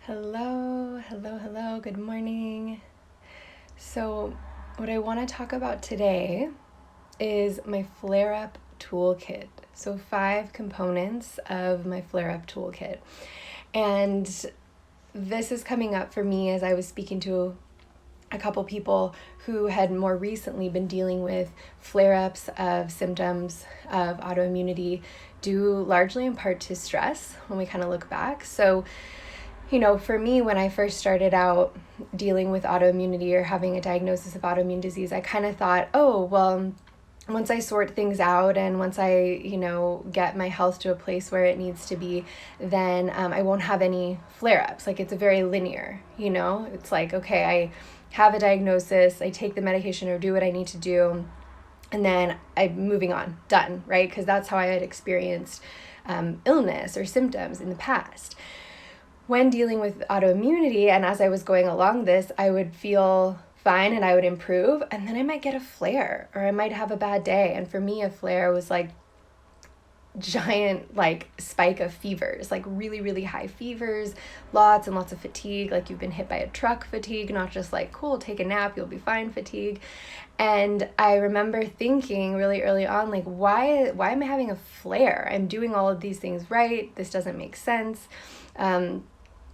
Hello, good morning. So, what I want to talk about today is my flareup toolkit. So, 5 components of my flareup toolkit. And this is coming up for me as I was speaking to a couple people who had more recently been dealing with flare-ups of symptoms of autoimmunity due largely in part to stress when we kind of look back. So for me, when I first started out dealing with autoimmunity or having a diagnosis of autoimmune disease, I kind of thought, oh, well, once I sort things out and once I, get my health to a place where it needs to be, then I won't have any flare-ups. Like, it's a very linear, it's like, okay, I have a diagnosis, I take the medication or do what I need to do, and then I'm moving on, done, right? Because that's how I had experienced illness or symptoms in the past. When dealing with autoimmunity, and as I was going along this, I would feel fine and I would improve, and then I might get a flare or I might have a bad day. And for me, a flare was like giant spike of fevers, like really, really high fevers, lots and lots of fatigue, like you've been hit by a truck fatigue, not just like, cool, take a nap, you'll be fine fatigue. And I remember thinking really early on, like, why am I having a flare? I'm doing all of these things right. This doesn't make sense.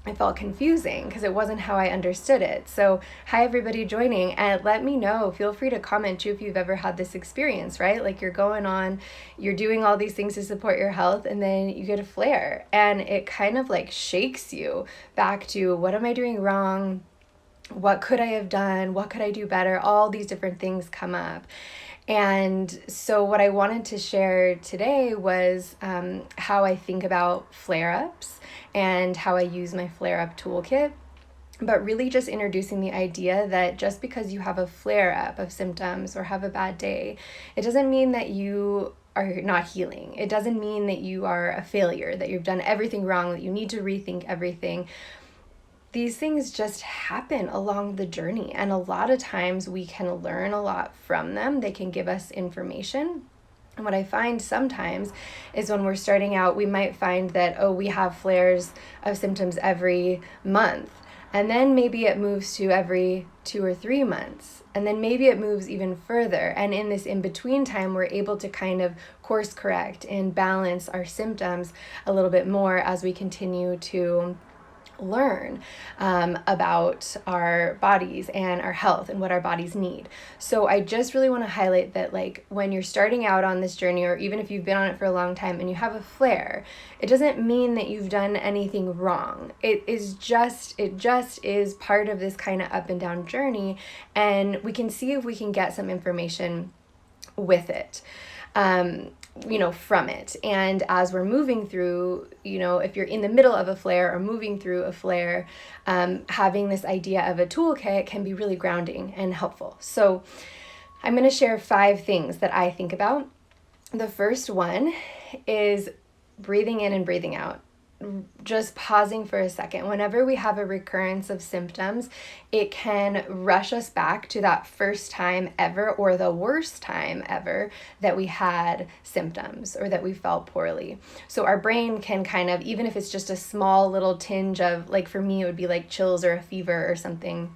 I felt confusing because it wasn't how I understood it. So hi everybody joining, and let me know, feel free to comment too if you've ever had this experience, right? Like you're going on, you're doing all these things to support your health, and then you get a flare and it kind of like shakes you back to, what am I doing wrong? What could I have done? What could I do better? All these different things come up. And so what I wanted to share today was how I think about flare-ups and how I use my flare-up toolkit, but really just introducing the idea that just because you have a flare-up of symptoms or have a bad day, it doesn't mean that you are not healing. It doesn't mean that you are a failure, that you've done everything wrong, that you need to rethink everything. These things just happen along the journey, and a lot of times we can learn a lot from them. They can give us information. And what I find sometimes is when we're starting out, we might find that, we have flares of symptoms every month. And then maybe it moves to every 2 or 3 months. And then maybe it moves even further. And in this in-between time, we're able to kind of course correct and balance our symptoms a little bit more as we continue to learn about our bodies and our health and what our bodies need. So I just really want to highlight that, like, when you're starting out on this journey, or even if you've been on it for a long time and you have a flare, it doesn't mean that you've done anything wrong. It just is part of this kind of up and down journey, and we can see if we can get some information with it. From it. And as we're moving through, if you're in the middle of a flare or moving through a flare, having this idea of a toolkit can be really grounding and helpful. So I'm going to share 5 things that I think about. The first one is breathing in and breathing out. Just pausing for a second. Whenever we have a recurrence of symptoms, it can rush us back to that first time ever or the worst time ever that we had symptoms or that we felt poorly. So our brain can kind of, even if it's just a small little tinge of, like, for me, it would be like chills or a fever or something.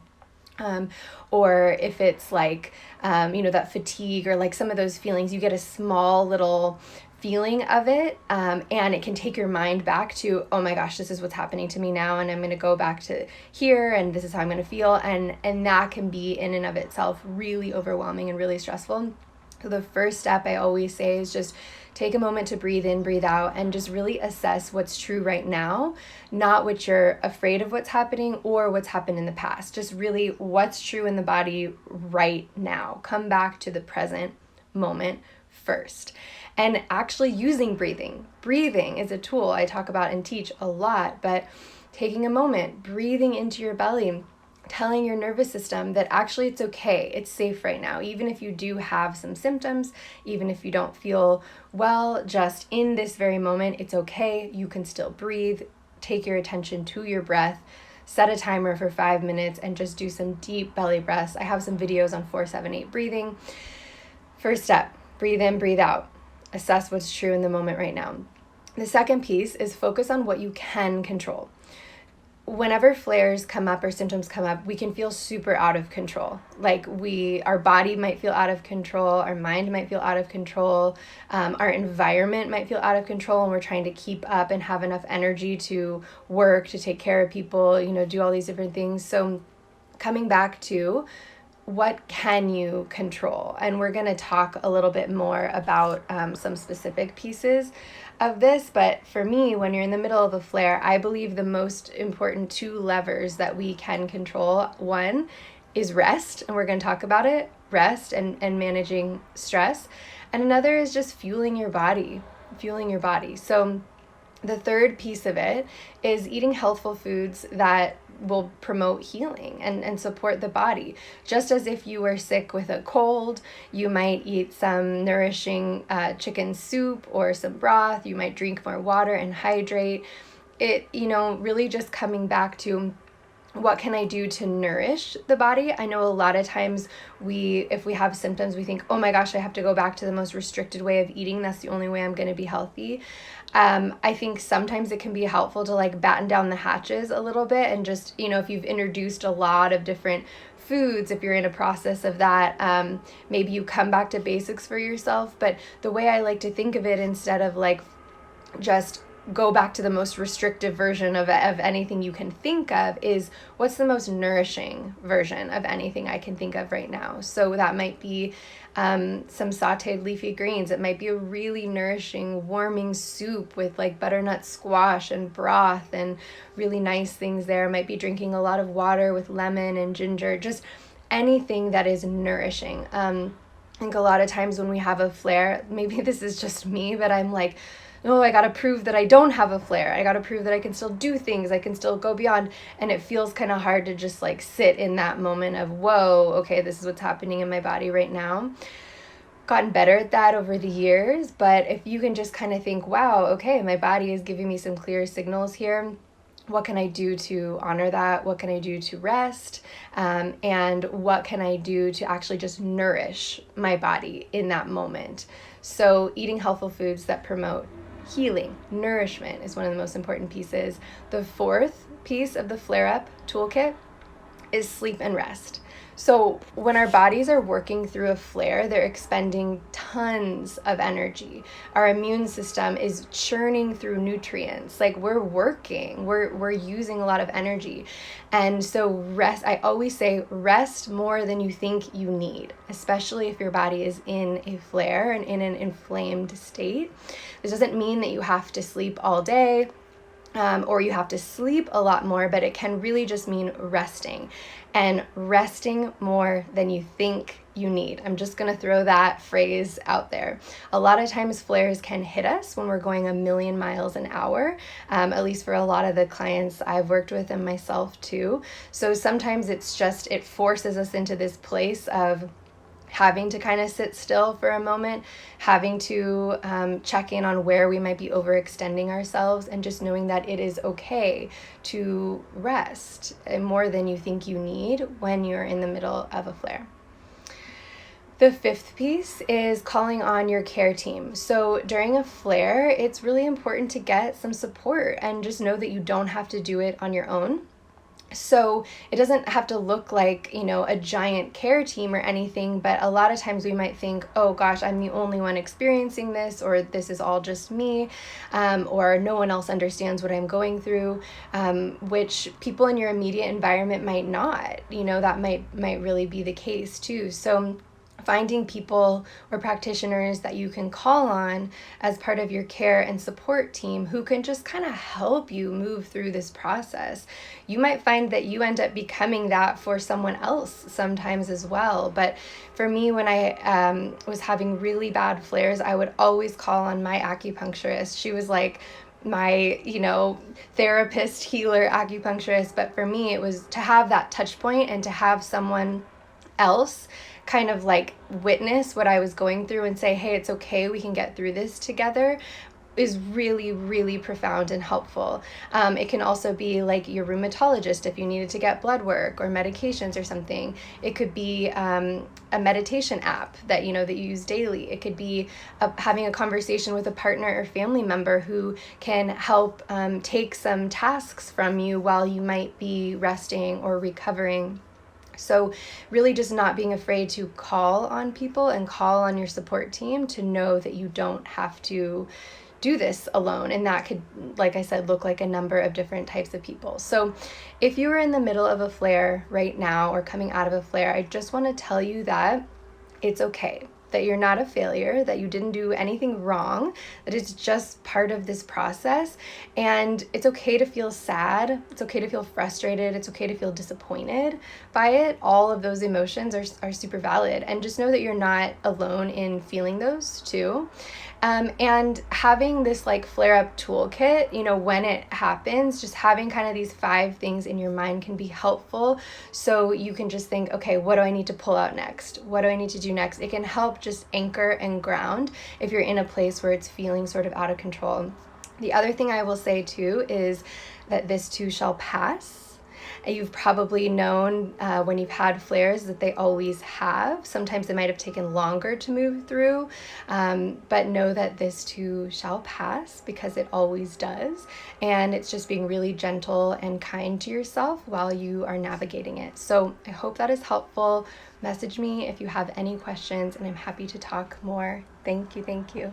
Or if it's like, that fatigue or like some of those feelings, you get a small little feeling of it, and it can take your mind back to, oh my gosh, this is what's happening to me now, and I'm going to go back to here, and this is how I'm going to feel, and that can be in and of itself really overwhelming and really stressful. So the first step I always say is just take a moment to breathe in, breathe out, and just really assess what's true right now, not what you're afraid of what's happening or what's happened in the past. Just really what's true in the body right now. Come back to the present moment first. And actually using breathing. Breathing is a tool I talk about and teach a lot, but taking a moment, breathing into your belly, telling your nervous system that actually it's okay, it's safe right now. Even if you do have some symptoms, even if you don't feel well, just in this very moment, it's okay. You can still breathe. Take your attention to your breath. Set a timer for 5 minutes and just do some deep belly breaths. I have some videos on 4-7-8 breathing. First step, breathe in, breathe out. Assess what's true in the moment right now. The second piece is focus on what you can control. whenever flares come up or symptoms come up, we can feel super out of control. Like our body might feel out of control, our mind might feel out of control, our environment might feel out of control, and we're trying to keep up and have enough energy to work, to take care of people, do all these different things. So coming back to what can you control? And we're going to talk a little bit more about some specific pieces of this. But for me, when you're in the middle of a flare, I believe the most important two levers that we can control, one is rest, and we're going to talk about it, rest and managing stress. And another is just fueling your body. So the third piece of it is eating healthful foods that will promote healing and support the body. Just as if you were sick with a cold, you might eat some nourishing chicken soup or some broth. You might drink more water and hydrate. It, really just coming back to what can I do to nourish the body? I know a lot of times if we have symptoms, we think, oh my gosh, I have to go back to the most restricted way of eating. That's the only way I'm going to be healthy. I think sometimes it can be helpful to like batten down the hatches a little bit and just, if you've introduced a lot of different foods, if you're in a process of that, maybe you come back to basics for yourself. But the way I like to think of it, instead of like just go back to the most restrictive version of anything you can think of, is what's the most nourishing version of anything I can think of right now. So that might be some sauteed leafy greens. It might be a really nourishing, warming soup with like butternut squash and broth and really nice things there. It might be drinking a lot of water with lemon and ginger, just anything that is nourishing. I think a lot of times when we have a flare, maybe this is just me, but I'm like, oh, I got to prove that I don't have a flare. I got to prove that I can still do things. I can still go beyond. And it feels kind of hard to just like sit in that moment of, whoa, okay, this is what's happening in my body right now. Gotten better at that over the years. But if you can just kind of think, wow, okay, my body is giving me some clear signals here. What can I do to honor that? What can I do to rest? And what can I do to actually just nourish my body in that moment? So eating healthful foods that promote healing, nourishment is one of the most important pieces. The fourth piece of the flare-up toolkit is sleep and rest. So when our bodies are working through a flare, they're expending tons of energy. Our immune system is churning through nutrients. Like we're working, we're using a lot of energy. And so rest, I always say rest more than you think you need, especially if your body is in a flare and in an inflamed state. This doesn't mean that you have to sleep all day, or you have to sleep a lot more, but it can really just mean resting, and resting more than you think you need. I'm just going to throw that phrase out there. A lot of times flares can hit us when we're going a million miles an hour, at least for a lot of the clients I've worked with and myself too. So sometimes it forces us into this place of having to kind of sit still for a moment, having to check in on where we might be overextending ourselves, and just knowing that it is okay to rest more than you think you need when you're in the middle of a flare. The fifth piece is calling on your care team. So during a flare, it's really important to get some support and just know that you don't have to do it on your own. So it doesn't have to look like, a giant care team or anything, but a lot of times we might think, oh gosh, I'm the only one experiencing this, or this is all just me, or no one else understands what I'm going through, which people in your immediate environment might not, that might really be the case too. So finding people or practitioners that you can call on as part of your care and support team who can just kind of help you move through this process. You might find that you end up becoming that for someone else sometimes as well. But for me, when I was having really bad flares, I would always call on my acupuncturist. She was like my, therapist, healer, acupuncturist. But for me, it was to have that touch point and to have someone else kind of like witness what I was going through and say, hey, it's okay, we can get through this together. is really, really profound and helpful. It can also be like your rheumatologist if you needed to get blood work or medications or something. It could be a meditation app that that you use daily. It could be having a conversation with a partner or family member who can help take some tasks from you while you might be resting or recovering. So really just not being afraid to call on people and call on your support team to know that you don't have to do this alone. And that could, like I said, look like a number of different types of people. So if you are in the middle of a flare right now or coming out of a flare, I just want to tell you that it's okay, that you're not a failure, that you didn't do anything wrong, that it's just part of this process. And it's okay to feel sad. It's okay to feel frustrated. It's okay to feel disappointed by it. All of those emotions are super valid. And just know that you're not alone in feeling those too. And having this like flare up toolkit, when it happens, just having kind of these 5 things in your mind can be helpful. So you can just think, okay, what do I need to pull out next? What do I need to do next? It can help just anchor and ground if you're in a place where it's feeling sort of out of control. The other thing I will say too is that this too shall pass. You've probably known when you've had flares that they always have. Sometimes it might have taken longer to move through, but know that this too shall pass because it always does. And it's just being really gentle and kind to yourself while you are navigating it. So I hope that is helpful. Message me if you have any questions, and I'm happy to talk more. Thank you.